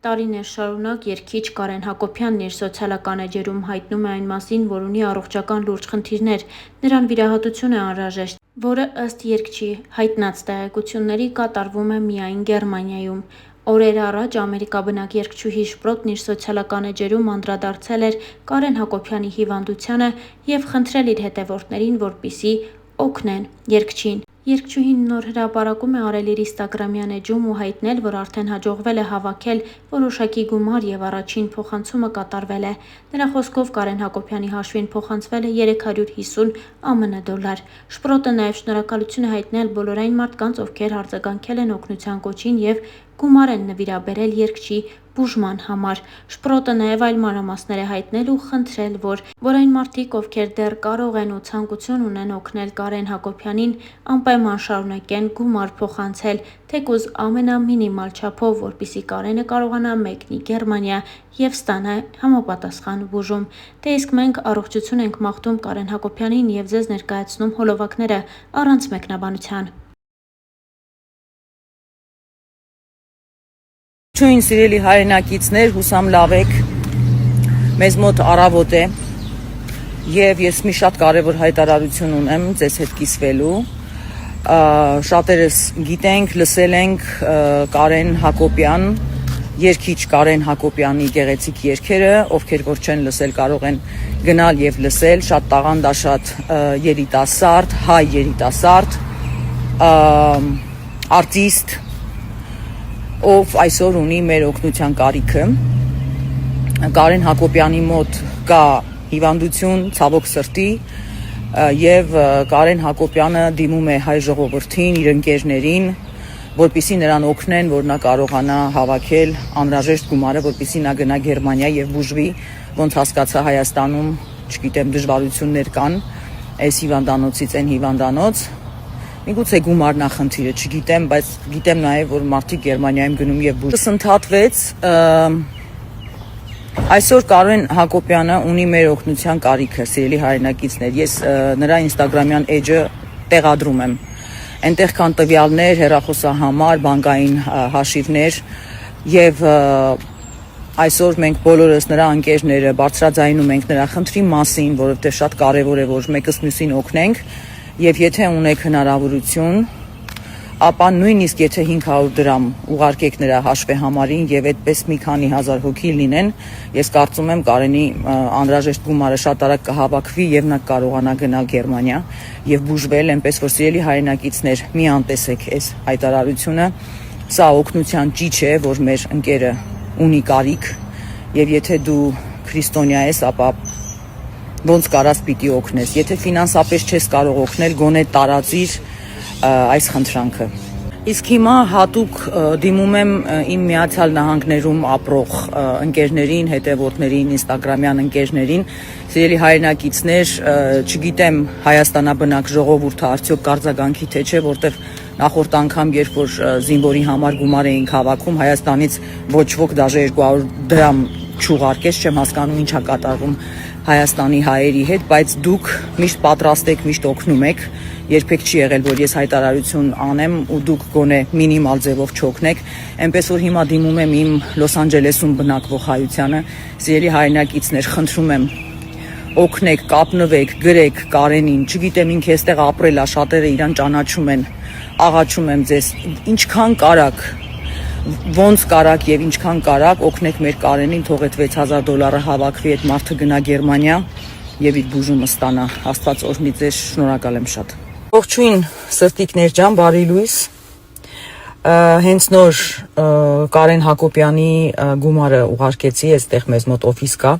Տարիներ շարունակ երգիչ Կարեն Հակոբյանն իր սոցիալական էջերում հայտնում է այն մասին, որ ունի առողջական լուրջ խնդիրներ, նրան վիրահատություն է անհրաժեշտ, որը ըստ երգչի հայտնած տեղեկությունների կատարվում է միայն Գերմանիայում։ Օրեր առաջ ամերիկաբնակ երգչուհի Շպրոտն իր սոցիալական էջերում անդրադարձել էր Կարեն Հակոբյանի հիվանդությանը և խնդրել իր հետևորդներին, որպեսզի օգնեն երգչին։ Երգչուհին նոր հրապարակում է արել իր ինստագրամյան էջում ու հայտնել, որ արդեն հաջողվել է հավաքել որոշակի գումար և առաջին փոխանցումը կատարվել է։ Նրա խոսքով Կարեն Հակոբյանի հաշվին փոխանցվել է 350 ԱՄՆ դոլար։ Շպրոտը նաև շնորհակալություն է հայտնել բոլոր այն մարդկանց, ովքեր արձագանքել են օգնության կոչին և գումար են նվիրաբերել երգչի բուժման համար։ Շպրոտը նաև այլ մանրամասներ է հայտնել ու խնդրել, որ այն մարդիկ, ովքեր դեռ կարող են ու ցանկություն ունեն օգնել Կարեն Հակոբյանին, անպայման շարունակեն գումար փոխանցել, թեկուզ ամենամինիմալ չափով, որպեսզի Կարենը կարողանա մեկնի Գերմանիա և ստանա համապատասխան բուժում։ Դե իսկ մենք առողջություն ենք մաղթում Կարեն Հակոբյանին և ձեզ ներկայացնում հոլովակները առանց մեկնաբանության։ Չույն սիրելի հայրենակիցներ, հուսամ լավ եք, մեզ մոտ առավոտ է և ես մի շատ կարևոր հայտարարություն ունեմ ձեզ հետ կիսվելու։ Շատերս գիտենք, լսել ենք Կարեն Հակոբյան, երգիչ Կարեն Հակոբյանի գեղեցիկ երգերը, ովքեր որ չեն լսել կարող են գնալ և լսել, շատ տաղանդաշատ երիտասարդ, հայ երիտասարդ, արտիստ, ով այսօր ունի մեր օգնության կարիքը։ Կարեն Հակոբյանի մոտ կա հիվանդություն, ցավոք սրտի, և Կարեն Հակոբյանը դիմում է հայ ժողովրդին, իր ընկերներին, որպեսզի նրան օգնեն, որ նա կարողանա հավաքել անհրաժեշտ գումարը, որպեսզի նա գնա Գերմանիա և բուժվի, ոնց հասկացա Հայաստանում, չգիտեմ, դժվարություններ կան, այս հիվանդանոցից այն հիվանդանոց, միգուցե գումարն է խնդիրը, չգիտեմ, բայց գիտեմ նաև, որ մարդիկ Գերմանիայում գնում և բուժվում։ Ընդհատվեց, այսօր Կարեն Հակոբյանը ունի մեր օգնության կարիքը, սիրելի հայրենակիցներ, ես նրա ինստագրամյան էջը տեղադրում եմ, այնտեղ կան տվյալներ, հեռախոսահամար, բանկային հաշիվներ և այսօր մենք բոլորս նրա ընկերները բարձրաձայնում ենք նրա խնդրի մասին, որովհետև շատ կարևոր է, որ մեկս մյուսին օգնենք և եթե ունեք հնարավորություն, ապա նույնիսկ եթե 500 դրամ ուղարկեք նրա հաշվեհամարին և այդպես մի քանի հազար հոգի լինեն, ես կարծում եմ Կարենի անհրաժեշտ գումարը շատ արագ կհավաքվի և նա կարողանա գնալ Գերմանիա և բուժվել, այնպես որ սիրելի հայրենակիցներ, մի անտեսեք այս հայտարարությունը, սա օգնության ճիչ է, որ մեր ընկերը ունի կարիք և եթե դու քրիստոնյա ես, ապա ոնց կարաս պիտի օգնես, եթե ֆինանսապես չես կարող օգնել, գոնե տարածիր այս խնդրանքը։ Իսկ հիմա հատուկ դիմում եմ իմ Միացյալ Նահանգներում ապրող ընկերներին, հետևորդներին, ինստագրամյան ընկերներին, սիրելի հայրենակիցներ, չգիտեմ Հայաստանաբնակ ժողովուրդը արդյոք կարձագանքի թե չէ, որտեղ նախորդ անգամ, երբ որ զինվորի համար գումար էինք հավաքում, Հայաստանից ոչ ոք դաժե 200 դրամ չուղարկեց, չեմ հասկանում ինչա կատարվում Հայաստանի հայերի հետ, բայց դուք միշտ պատրաստ եք, միշտ օգնում եք, երբեք չի եղել, որ ես հայտարարություն անեմ ու դուք գոնե մինիմալ ձևով չօգնեք, այնպես որ հիմա դիմում եմ իմ Լոս Անջելեսում բնակվող հայությանը, սիրելի հայրենակիցներ, խնդրում եմ, օգնեք, կապնվեք, գրեք Կարենին, չգիտեմ ինքը այստեղ ապրել է, շատերը իրան ճանաչում են, աղաչում եմ ձեզ, ինչքան կարաք, ոնց կարաք և ինչքան կարաք օգնեք մեր Կարենին, թող այդ 6000 դոլարը հավաքվի, այդ մարդը գնա Գերմանիա և իր բուժումը ստանա, Աստված օրհնի ձեզ, շնորհակալ եմ շատ։ Ողջույն սրտիկներ ջան, բարի լույս, հենց նոր Կարեն Հակոբյանի գումարը ուղարկեցի, այստեղ մեզ մոտ օֆիս կա,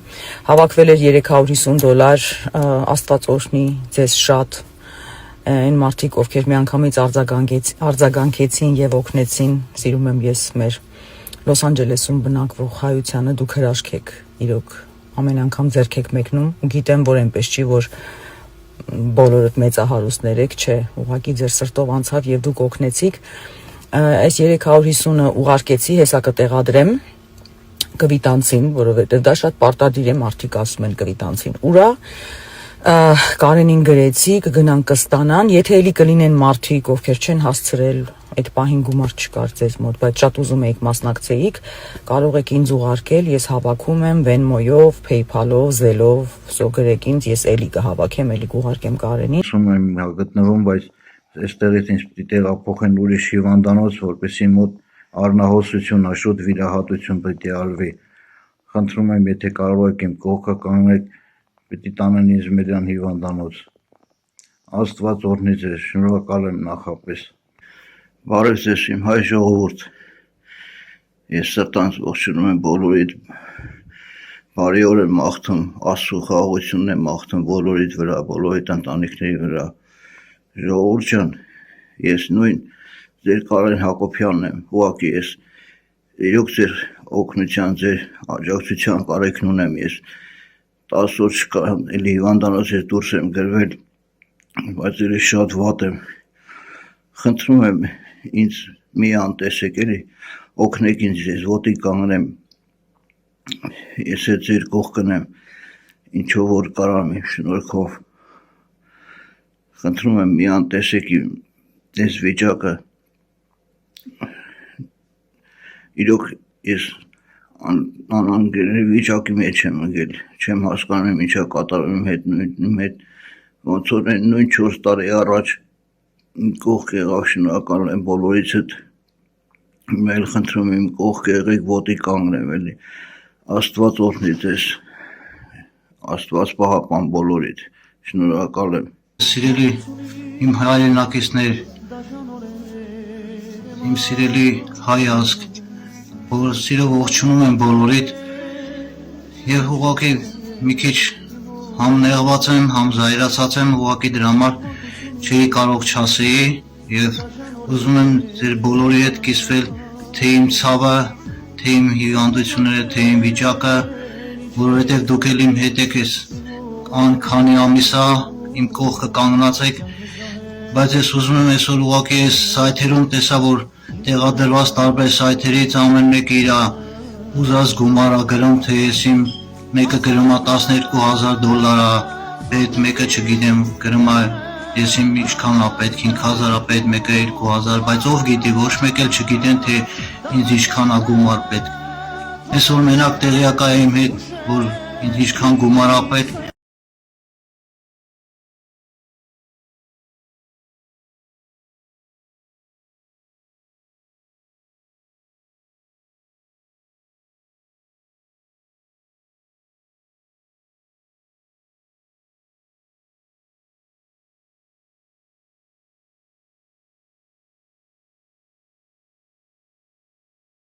հավաքվել էր 350 դոլար, Աստված օրհնի ձեզ շատ, այն մարդիկ, ովքեր միանգամից արձագանքեցին և օգնեցին, սիրում եմ ես մեր Լոս Անջելեսում բնակվող հայությանը, դուք հրաշք եք, իրոք ամեն անգամ ձեռք եք մեկնում, ու գիտեմ, որ այնպես չի, որ բոլորդ մեծահարուստներ եք, չէ, ուղղակի ձեր սրտով անցավ և դուք օգնեցիք, այս 350-ը ուղարկեցի, հեսա կտեղադրեմ կվիտանցին, որովհետև դա շատ պարտադիր է, մարդիկ ասում են կվիտանցին ուրա, Կարենին գրեցի, կգնան կստանան, եթե էլի կլինեն մարդիկ, ովքեր չեն հասցրել, այդ պահին գումար չկար ձեզ մոտ, բայց շատ ուզում եք մասնակցեիք, կարող եք ինձ ուղարկել, ես հավաքում եմ Venmo-ով, PayPal-ով, Zelle-ով, սո գրեք ինձ, ես էլի կհավաքեմ, էլի կուղարկեմ Կարենին։ Ասում եմ գտնվում, բայց այստեղից ինձ պիտի տեղափոխեն ուրիշ հիվանդանոց, որպեսզի մոտ առնահոսություն, շուտ վիրահատություն պիտի արվի։ Խնդրում եմ, եթե կարող եք իմ կողքը կանգնեք, պիտի տանեն ինձ Մերյան հիվանդանոց։ Աստված օրհնի ձեզ, շնորհակալ եմ նախապես։ Բարև ձեզ իմ հայ ժողովուրդ։ Ես սրտանց ողջունում եմ բոլորիդ, բարի օր եմ մաղթում, Աստծո խաղաղությունն եմ մաղթում բոլորիդ վրա, բոլորիդ ընտանիքների վրա։ Ժողովուրդ ջան, ես նույն ձեր Կարեն Հակոբյանն եմ, ուղղակի ես իրոք ձեր օգնության, ձեր աջակցության կարիքն ունեմ, ես 10 օր չկա, էլի հիվանդանոցից դուրս եմ գրվել, բայց էլի շատ վատ եմ։ Խնդրում եմ ինձ մի անտեսեք, էլի օգնեք ինձ, ես ոտի կանգնեմ, ես այդ ձեր կողքն եմ, ինչով որ կարամ իմ շնորհքով։ Խնդրում եմ մի անտեսեք իմ այս վիճակը։ Իրոք ես անանգերի վիճակի մեջ եմ ընկել, չեմ հասկանում ինչա կատարում իմ հետ, ոնց որ նույն 4 տարի առաջ կողք եղավ, շնորհակալ եմ բոլորիցդ, մեկ խնդրում եմ կողք եղեք, ոտի կանգնեմ էլի, Աստված օրհնի ձեզ, Աստված պահապան բոլորիդ, շնորհակալ եմ։ Սիրելի իմ հայրենակիցներ, իմ սիրելի հայ ազգ, սիրով ողջունում եմ բոլորիդ եւ ուղղակի մի քիչ համ նեղված եմ, համ զայրացած եմ, ուղղակի դրա համար չի կարող չասեի եւ ուզում եմ ձեր բոլորի հետ կիսվել թե իմ ցավը, թե իմ հիվանդությունները, թե իմ վիճակը, որովհետեւ դուք էլ իմ հետ եք քանի ամիս է իմ կողքը կանգնած եք, բայց ես ուզում եմ այսօր ուղղակի այս սայթերում տեսա, որ տեղադրված տարբեր սայթերից ամեն մեկը իր ուզած գումարը գրում, թե ես իմ մեկը գրում է $12,000, պետ մեկը չգիտեմ գրում է ես իմ ինչքան է պետք 5,000 է պետք, մեկը 2,000, բայց ով գիտի, ոչ մեկ էլ չգիտեն, թե ինձ ինչքան է գումար պետք։ Այսօր մենակ տեղյակ է իմ հետ, որ ինձ ինչքան գումար է պետք,